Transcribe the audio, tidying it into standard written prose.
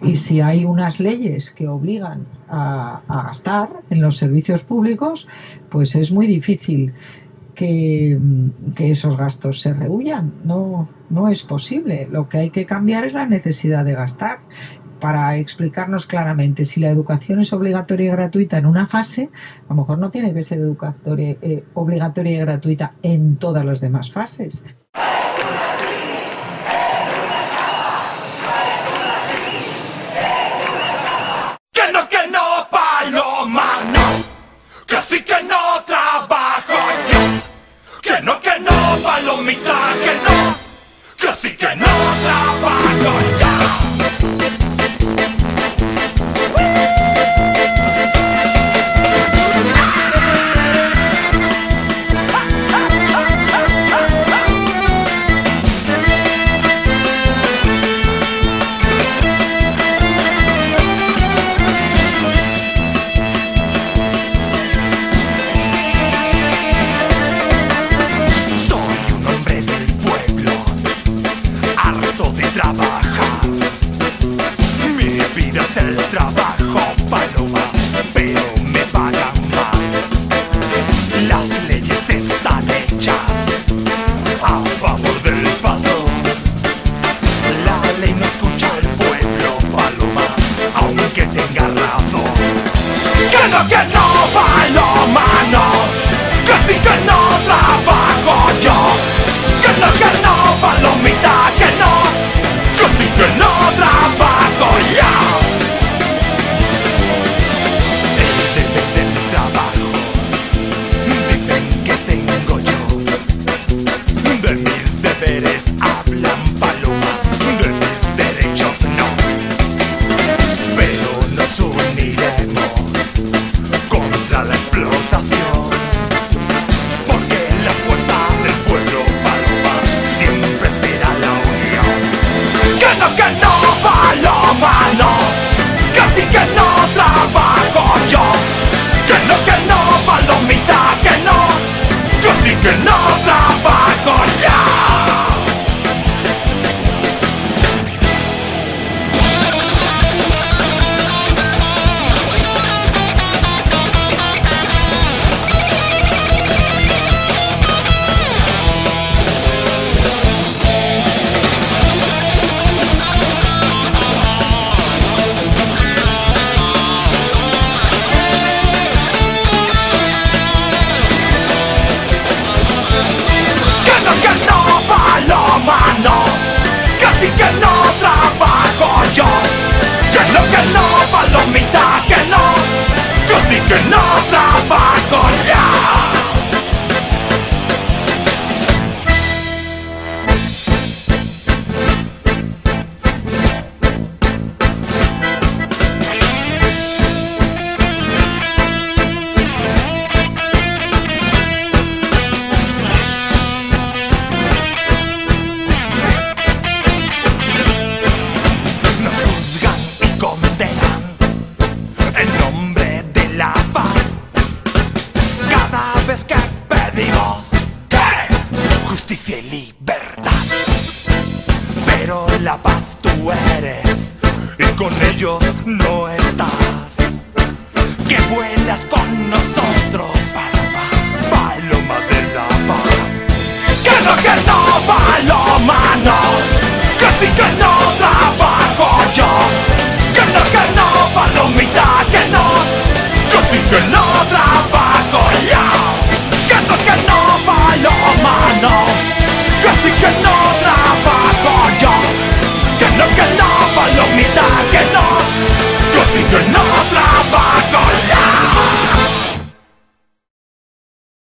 Y si hay unas leyes que obligan a gastar en los servicios públicos, pues es muy difícil que, que esos gastos se rehuyan. No, no es posible. Lo que hay que cambiar es la necesidad de gastar. Para explicarnos claramente, si la educación es obligatoria y gratuita en una fase, a lo mejor no tiene que ser obligatoria y gratuita en todas las demás fases. Que no, paloma, no. Que sí que no trabajo yo. Que no, palomita, que no. Que sí que no trabajo yo. El trabajo, paloma, pero me pagan mal. Las leyes están hechas a favor del patrón. La ley no escucha al pueblo, paloma, aunque tenga razón. Que no, paloma, no. Que sí que no trabajo yo. Que no, palomita, que no. Que sí que no trabajo yo. Hablan, paloma, de mis derechos no. Pero nos uniremos contra la explotación, porque la fuerza del pueblo, paloma, siempre será la unión. Que no, paloma, no. Que sí que no trabajo yo. Que no, palomita, que no. Que sí que no trabajo yo. No, casi que no trabajo yo. Que no, palomita, que no. Casi que no trabajo yo. Que pedimos justicia y libertad, pero la paz tú eres y con ellos no estás. Que vuelas con nosotros, paloma, paloma de la